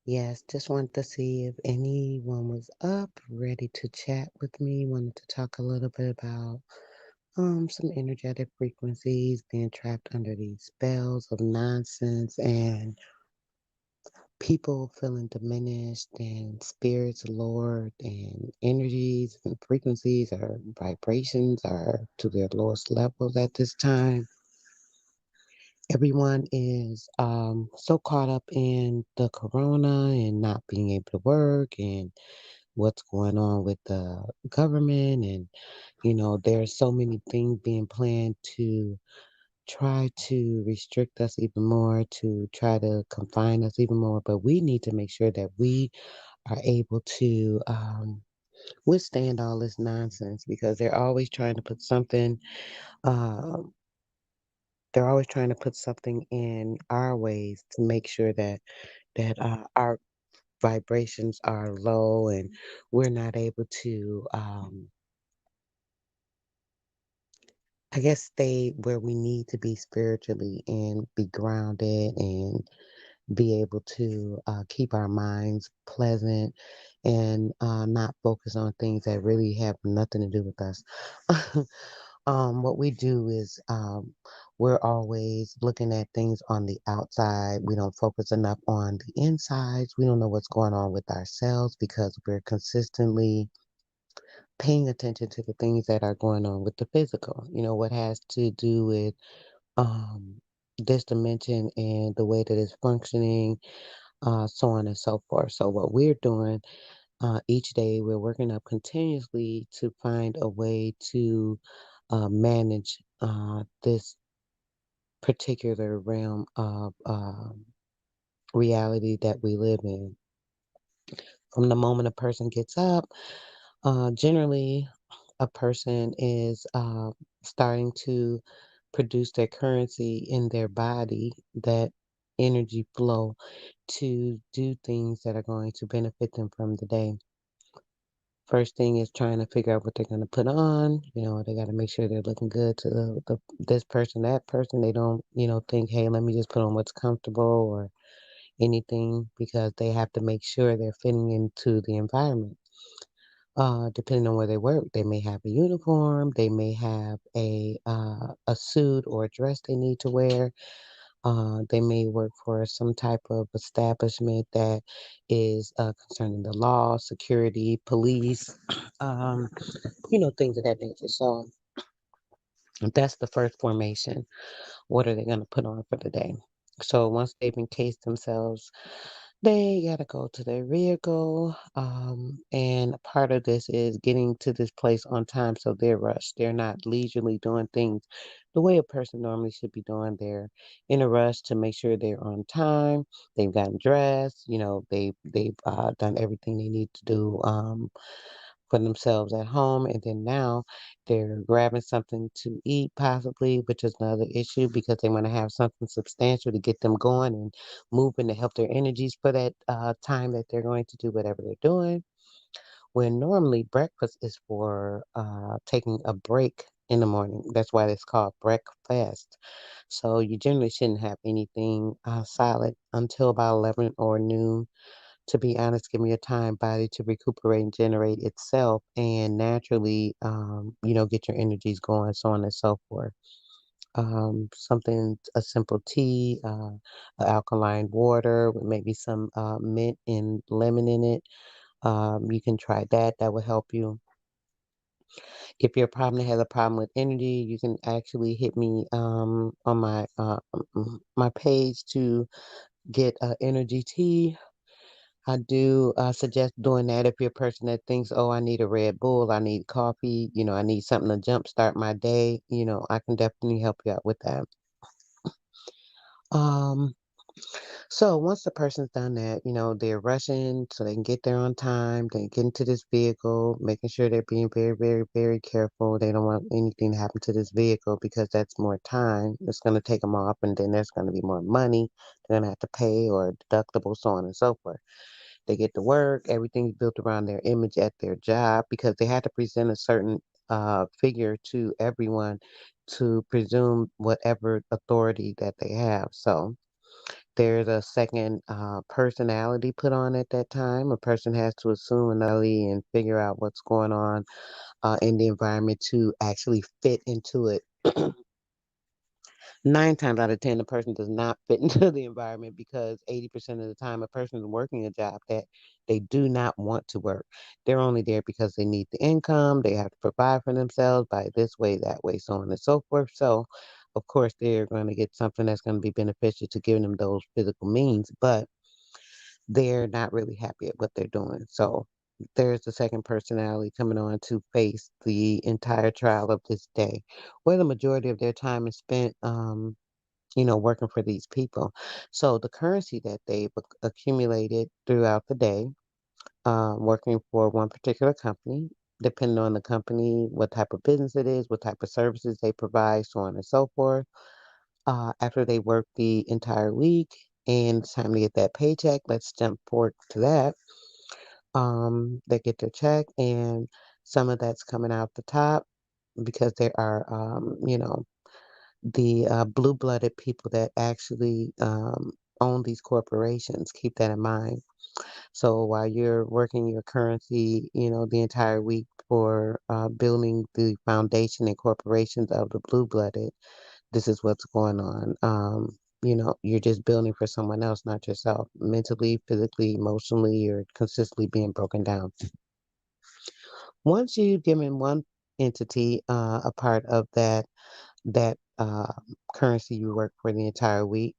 Yes, just wanted to see if anyone was up, ready to chat with me. Wanted to talk a little bit about some energetic frequencies being trapped under these spells of nonsense and people feeling diminished and spirits lowered and energies and frequencies or vibrations are to their lowest levels at this time. Everyone is so caught up in the corona and not being able to work and what's going on with the government. And, there's so many things being planned to try to restrict us even more, to try to confine us even more. But we need to make sure that we are able to withstand all this nonsense because um, they're always trying to put something in our ways to make sure that our vibrations are low and we're not able to, I guess, stay where we need to be spiritually and be grounded and be able to keep our minds pleasant and not focus on things that really have nothing to do with us. What we do is we're always looking at things on the outside. We don't focus enough on the insides. We don't know what's going on with ourselves because we're consistently paying attention to the things that are going on with the physical. What has to do with um, this dimension and the way that it's functioning, so on and so forth. So, what we're doing each day, we're working up continuously to find a way to manage this particular realm of reality that we live in. From the moment a person gets up, generally a person is starting to produce their currency in their body, that energy flow to do things that are going to benefit them from the day. First thing is trying to figure out what they're going to put on. They got to make sure they're looking good to the this person, that person. They don't, think, hey, let me just put on what's comfortable or anything because they have to make sure they're fitting into the environment. Depending on where they work, they may have a uniform, they may have a suit or a dress they need to wear. They may work for some type of establishment that is concerning the law, security, police, um, things of that nature. So that's the first formation. What are they going to put on for the day? So once they've encased themselves, they got to go to their vehicle. And part of this is getting to this place on time so they're rushed. They're not leisurely doing things the way a person normally should be doing. They're in a rush to make sure they're on time. They've gotten dressed. They've done everything they need to do. For themselves at home, and then now they're grabbing something to eat, possibly, which is another issue because they want to have something substantial to get them going and moving to help their energies for that time that they're going to do whatever they're doing. When normally breakfast is for taking a break in the morning. That's why it's called breakfast. So you generally shouldn't have anything solid until about 11 or noon, to be honest, give me a time body to recuperate and generate itself and naturally, get your energies going, so on and so forth. A simple tea, a alkaline water with maybe some mint and lemon in it. You can try that. That will help you. If your problem has a problem with energy, you can actually hit me on my page to get energy tea. I do suggest doing that if you're a person that thinks, oh, I need a Red Bull, I need coffee, I need something to jumpstart my day. I can definitely help you out with that. Um, so once the person's done that, they're rushing so they can get there on time. They get into this vehicle, making sure they're being very, very, very careful. They don't want anything to happen to this vehicle because that's more time. It's going to take them off, and then there's going to be more money they're going to have to pay or deductible, so on and so forth. They get to work. Everything's built around their image at their job because they had to present a certain figure to everyone to presume whatever authority that they have. So There's a second personality put on at that time. A person has to assume another and figure out what's going on in the environment to actually fit into it. 9 times out of 10, the person does not fit into the environment because 80% of the time, a person is working a job that they do not want to work. They're only there because they need the income, they have to provide for themselves by this way, that way, so on and so forth. So, of course, they're going to get something that's going to be beneficial to giving them those physical means, but they're not really happy at what they're doing. So, there's the second personality coming on to face the entire trial of this day, where the majority of their time is spent working for these people. So the currency that they've accumulated throughout the day, working for one particular company, depending on the company, what type of business it is, what type of services they provide, so on and so forth. After they work the entire week and it's time to get that paycheck, let's jump forward to that. They get their check and some of that's coming out the top because there are, the blue-blooded people that actually own these corporations. Keep that in mind. So while you're working your currency, the entire week for building the foundation and corporations of the blue-blooded, this is what's going on. You're just building for someone else, not yourself. Mentally, physically, emotionally, you're consistently being broken down. Once you've given one entity a part of that currency you work for the entire week,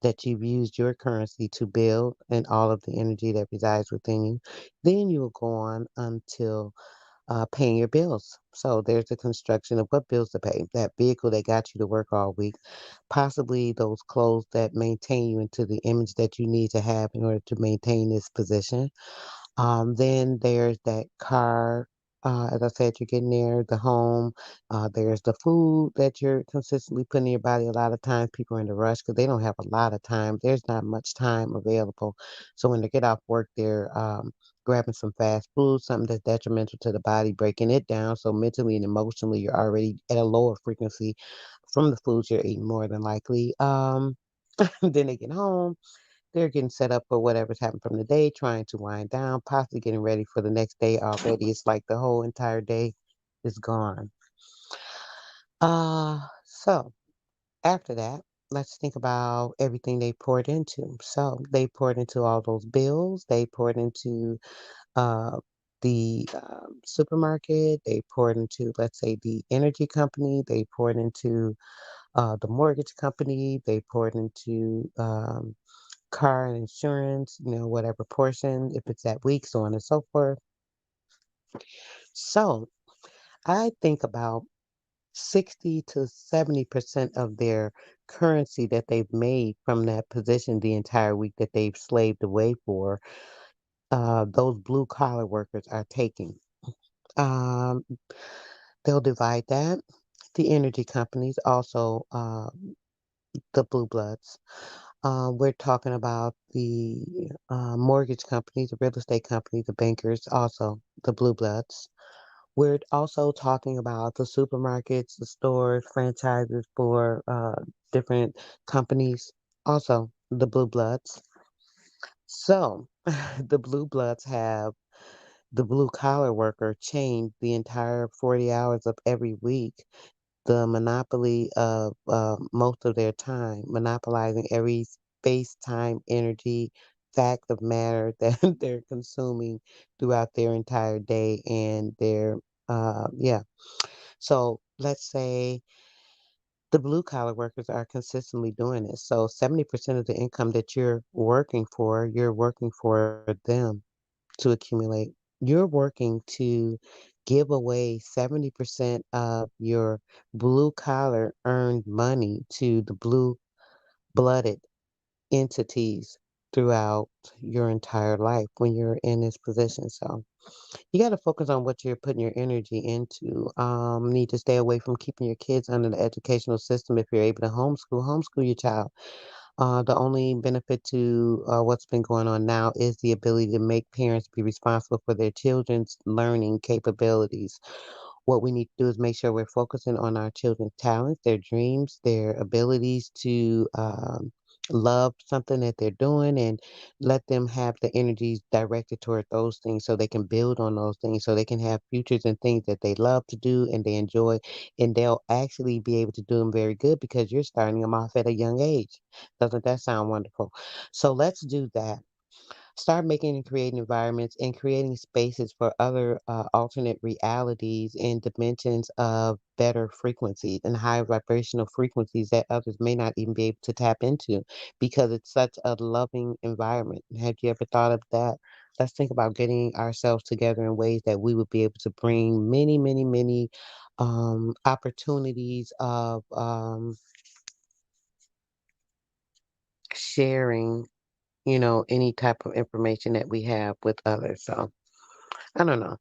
that you've used your currency to build and all of the energy that resides within you, then you will go on until paying your bills. So there's the construction of what bills to pay, that vehicle that got you to work all week, possibly those clothes that maintain you into the image that you need to have in order to maintain this position. Then there's that car, as I said, you're getting there, the home. There's the food that you're consistently putting in your body. A lot of times people are in a rush because they don't have a lot of time. There's not much time available. So when they get off work, they're grabbing some fast food, something that's detrimental to the body, breaking it down. So mentally and emotionally, you're already at a lower frequency from the foods you're eating more than likely. Then they get home, they're getting set up for whatever's happened from the day, trying to wind down, possibly getting ready for the next day already. It's like the whole entire day is gone. So after that, let's think about everything they poured into. So they poured into all those bills, they poured into uh the supermarket, they poured into, let's say, the energy company, they poured into the mortgage company, they poured into car and insurance, whatever portion, if it's that week, so on and so forth. So I think about 60 to 70% of their currency that they've made from that position the entire week that they've slaved away for, those blue collar workers are taking. Um, they'll divide that. The energy companies, also the blue bloods. We're talking about the mortgage companies, the real estate companies, the bankers, also the blue bloods. We're also talking about the supermarkets, the stores, franchises for different companies, also the blue bloods. So the blue bloods have the blue collar worker chained the entire 40 hours of every week, the monopoly of most of their time, monopolizing every space, time, energy, fact of matter that they're consuming throughout their entire day and their yeah. So let's say the blue collar workers are consistently doing this. So 70% of the income that you're working for them to accumulate. You're working to give away 70% of your blue collar earned money to the blue blooded entities throughout your entire life when you're in this position. So you got to focus on what you're putting your energy into. Need to stay away from keeping your kids under the educational system. If you're able to homeschool your child. The only benefit to what's been going on now is the ability to make parents be responsible for their children's learning capabilities. What we need to do is make sure we're focusing on our children's talents, their dreams, their abilities to love something that they're doing and let them have the energies directed toward those things so they can build on those things so they can have futures and things that they love to do and they enjoy and they'll actually be able to do them very good because you're starting them off at a young age. Doesn't that sound wonderful? So let's do that. Start making and creating environments and creating spaces for other alternate realities and dimensions of better frequencies and higher vibrational frequencies that others may not even be able to tap into because it's such a loving environment. Have you ever thought of that? Let's think about getting ourselves together in ways that we would be able to bring many, many, many opportunities of sharing, any type of information that we have with others. So I don't know.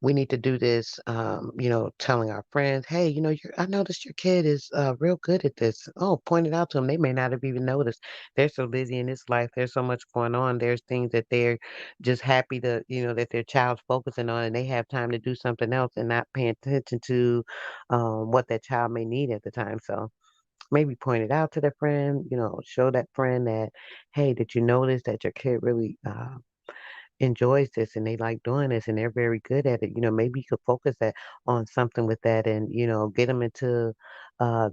We need to do this, telling our friends, hey, I noticed your kid is real good at this. Oh, point it out to them. They may not have even noticed. They're so busy in this life. There's so much going on. There's things that they're just happy to, that their child's focusing on and they have time to do something else and not paying attention to what that child may need at the time. So maybe point it out to their friend, show that friend that, hey, did you notice that your kid really enjoys this and they like doing this and they're very good at it. Maybe you could focus that on something with that and, get them into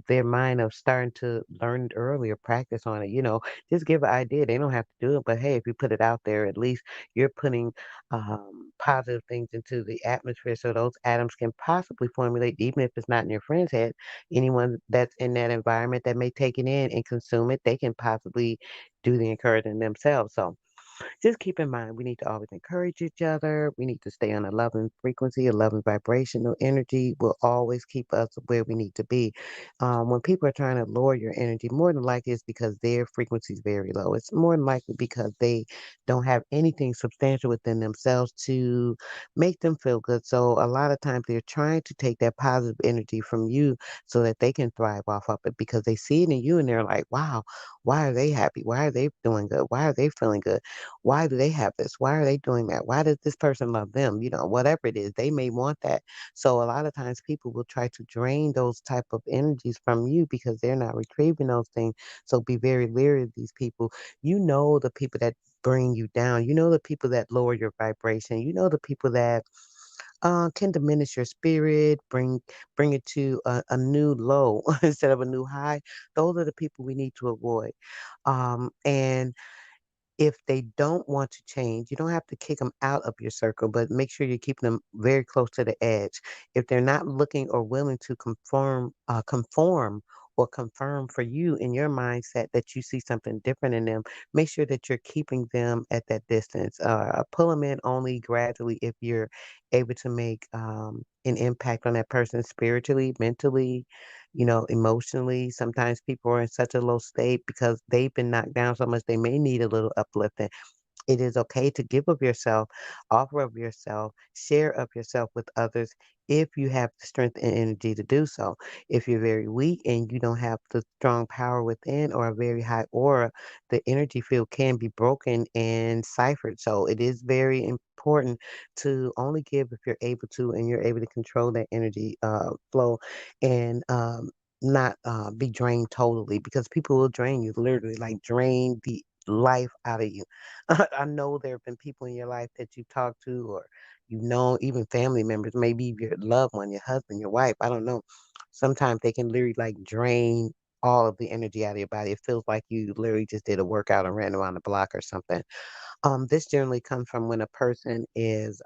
their mind of starting to learn it earlier, practice on it, just give an idea. They don't have to do it, but hey, if you put it out there, at least you're putting positive things into the atmosphere so those atoms can possibly formulate, even if it's not in your friend's head, anyone that's in that environment that may take it in and consume it, they can possibly do the encouraging themselves. So just keep in mind, we need to always encourage each other. We need to stay on a loving frequency, a loving vibrational energy will always keep us where we need to be. When people are trying to lower your energy, more than likely it's because their frequency is very low. It's more than likely because they don't have anything substantial within themselves to make them feel good. So a lot of times they're trying to take that positive energy from you so that they can thrive off of it because they see it in you and they're like, wow, why are they happy? Why are they doing good? Why are they feeling good? Why do they have this? Why are they doing that? Why does this person love them? Whatever it is, they may want that. So a lot of times people will try to drain those type of energies from you because they're not retrieving those things. So be very leery of these people. The people that bring you down. The people that lower your vibration. The people that can diminish your spirit, bring it to a new low instead of a new high. Those are the people we need to avoid. And if they don't want to change, you don't have to kick them out of your circle, but make sure you're keeping them very close to the edge. If they're not looking or willing to conform or confirm for you in your mindset that you see something different in them, make sure that you're keeping them at that distance. Pull them in only gradually if you're able to make an impact on that person spiritually, mentally, emotionally. Sometimes people are in such a low state because they've been knocked down so much they may need a little uplifting. It is okay to give of yourself, offer of yourself, share of yourself with others if you have the strength and energy to do so. If you're very weak and you don't have the strong power within or a very high aura, the energy field can be broken and ciphered. So it is very important to only give if you're able to and you're able to control that energy flow and not be drained totally because people will drain you, literally like drain the life out of you. I know there have been people in your life that you talk to or even family members, maybe your loved one, your husband, your wife, I don't know. Sometimes they can literally like drain all of the energy out of your body. It feels like you literally just did a workout and ran around the block or something. This generally comes from when a person is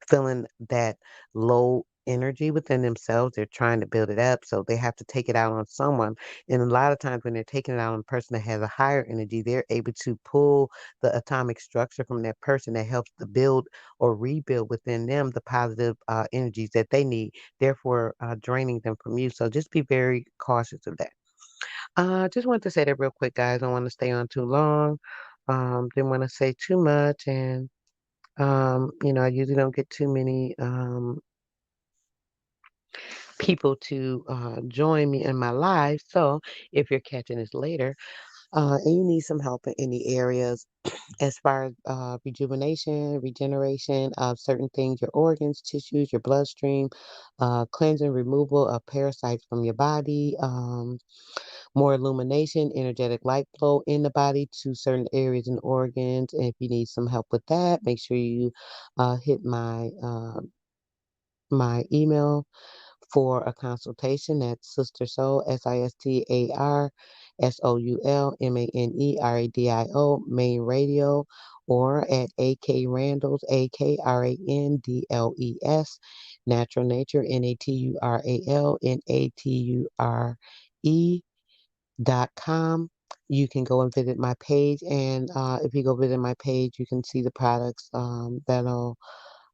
feeling that low energy within themselves. They're trying to build it up, so they have to take it out on someone. And a lot of times when they're taking it out on a person that has a higher energy, they're able to pull the atomic structure from that person that helps to build or rebuild within them the positive energies that they need, therefore draining them from you. So just be very cautious of that. Just wanted to say that real quick, guys. I don't want to stay on too long. Didn't want to say too much and I usually don't get too many people to join me in my live. So if you're catching this later and you need some help in any areas as far as rejuvenation, regeneration of certain things, your organs, tissues, your bloodstream, cleansing, removal of parasites from your body, more illumination, energetic light flow in the body to certain areas and organs. And if you need some help with that, make sure you hit my email for a consultation. That's Sister Soul, SISTARSOULMANERADIO, Main Radio, or at AK Randall's, AKRANDLES, Natural Nature, NATURALNATURE.com. You can go and visit my page, and if you go visit my page, you can see the products that'll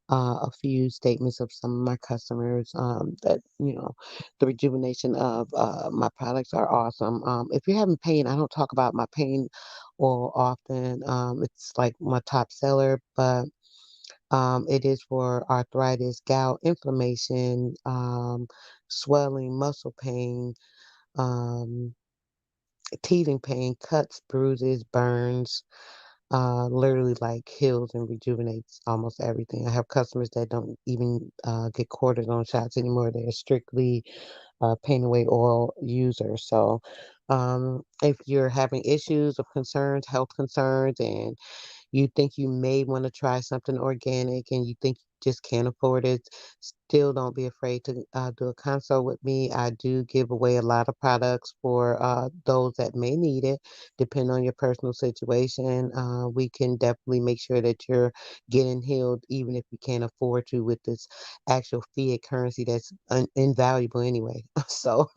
a few statements of some of my customers that the rejuvenation of my products are awesome. If you're having pain, I don't talk about my pain oil often. It's like my top seller, but it is for arthritis, gout, inflammation, swelling, muscle pain, um, teething pain, cuts, bruises, burns, literally like heals and rejuvenates almost everything. I have customers that don't even get cortisone shots anymore. They're strictly pain away oil users. So if you're having issues of concerns, health concerns, and you think you may want to try something organic and you think you just can't afford it, still don't be afraid to do a consult with me. I do give away a lot of products for those that may need it, depending on your personal situation. We can definitely make sure that you're getting healed, even if you can't afford to, with this actual fiat currency that's invaluable anyway. So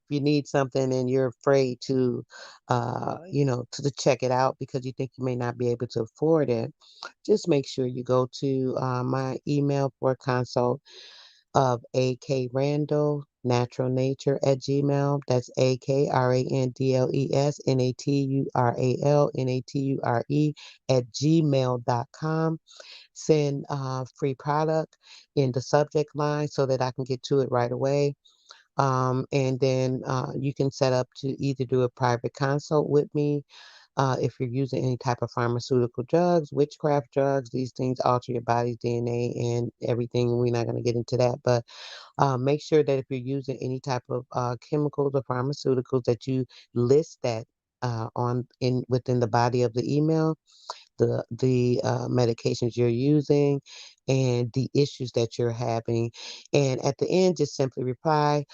you need something and you're afraid to, to check it out because you think you may not be able to afford it, just make sure you go to my email for a consult of akrandall natural nature at gmail. That's akrandlesnaturalnature at gmail.com. Send free product in the subject line so that I can get to it right away. And then you can set up to either do a private consult with me if you're using any type of pharmaceutical drugs, witchcraft drugs. These things alter your body's DNA and everything. We're not going to get into that, but make sure that if you're using any type of chemicals or pharmaceuticals, that you list that on in within the body of the email, the medications you're using and the issues that you're having. And at the end, just simply reply.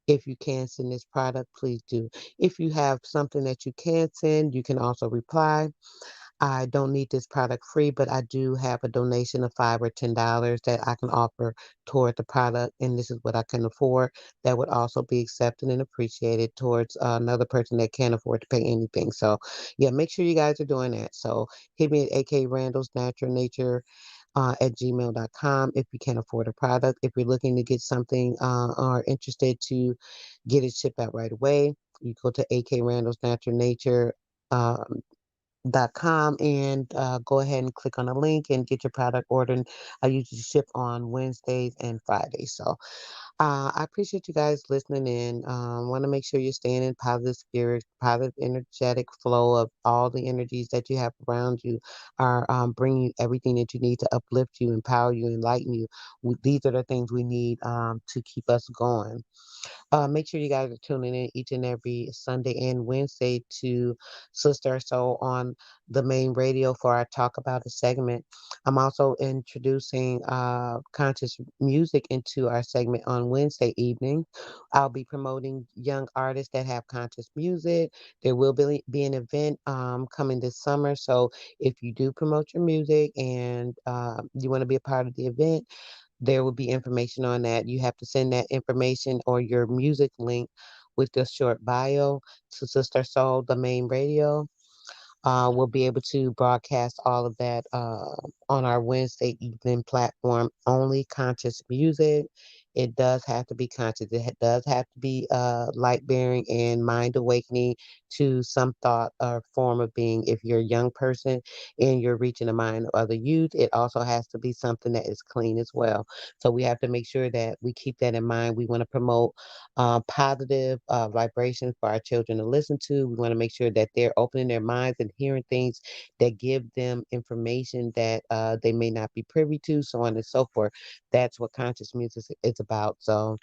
If you can send this product, please do. If you have something that you can send, you can also reply. I don't need this product free, but I do have a donation of $5 or $10 that I can offer toward the product, and this is what I can afford. That would also be accepted and appreciated towards another person that can't afford to pay anything. So, yeah, make sure you guys are doing that. So, hit me at AK Randall's Natural Nature at gmail.com if you can afford a product. If you're looking to get something or interested to get it shipped out right away, you go to AK Randall's Natural Nature. .com and go ahead and click on the link and get your product ordered. I usually ship on Wednesdays and Fridays. So I appreciate you guys listening in. Want to make sure you're staying in positive spirit, positive energetic flow of all the energies that you have around you are bringing you everything that you need to uplift you, empower you, enlighten you. These are the things we need to keep us going. Make sure you guys are tuning in each and every Sunday and Wednesday to Sister Soul on the main radio for our Talk About It segment. I'm also introducing conscious music into our segment on Wednesday evening. I'll be promoting young artists that have conscious music. There will be an event coming this summer. So if you do promote your music and you want to be a part of the event, there will be information on that. You have to send that information or your music link with your short bio to Sister Soul, the main radio. We'll be able to broadcast all of that on our Wednesday evening platform. Only conscious music. It does have to be conscious. Does have to be light bearing and mind awakening to some thought or form of being. If you're a young person and you're reaching the mind of other youth, it also has to be something that is clean as well. So we have to make sure that we keep that in mind. We want to promote positive vibrations for our children to listen to. We want to make sure that they're opening their minds and hearing things that give them information that they may not be privy to, so on and so forth. That's what conscious music is about. So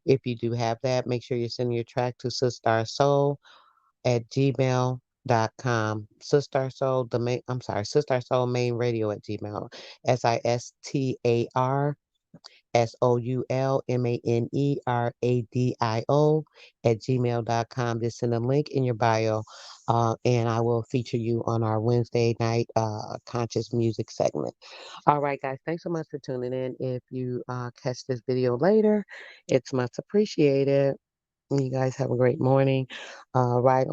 if you do have that, make sure you're sending your track to Sistar Soul at gmail.com. Sistar Soul, I'm sorry, Sistar Soul Main Radio at Gmail. SISTARSOULMANERADIO at gmail.com. Just send a link in your bio, and I will feature you on our Wednesday night conscious music segment. All right, guys, thanks so much for tuning in. If you catch this video later, it's much appreciated. You guys have a great morning. Ride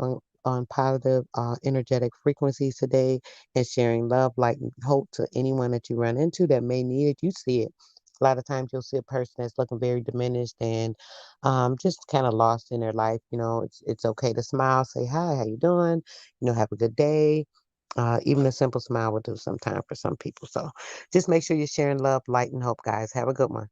on positive, energetic frequencies today and sharing love, light, and hope to anyone that you run into that may need it. You see it. A lot of times you'll see a person that's looking very diminished and just kind of lost in their life. It's okay to smile, say hi, how you doing? Have a good day. Even a simple smile will do sometime for some people. So just make sure you're sharing love, light, and hope, guys. Have a good one.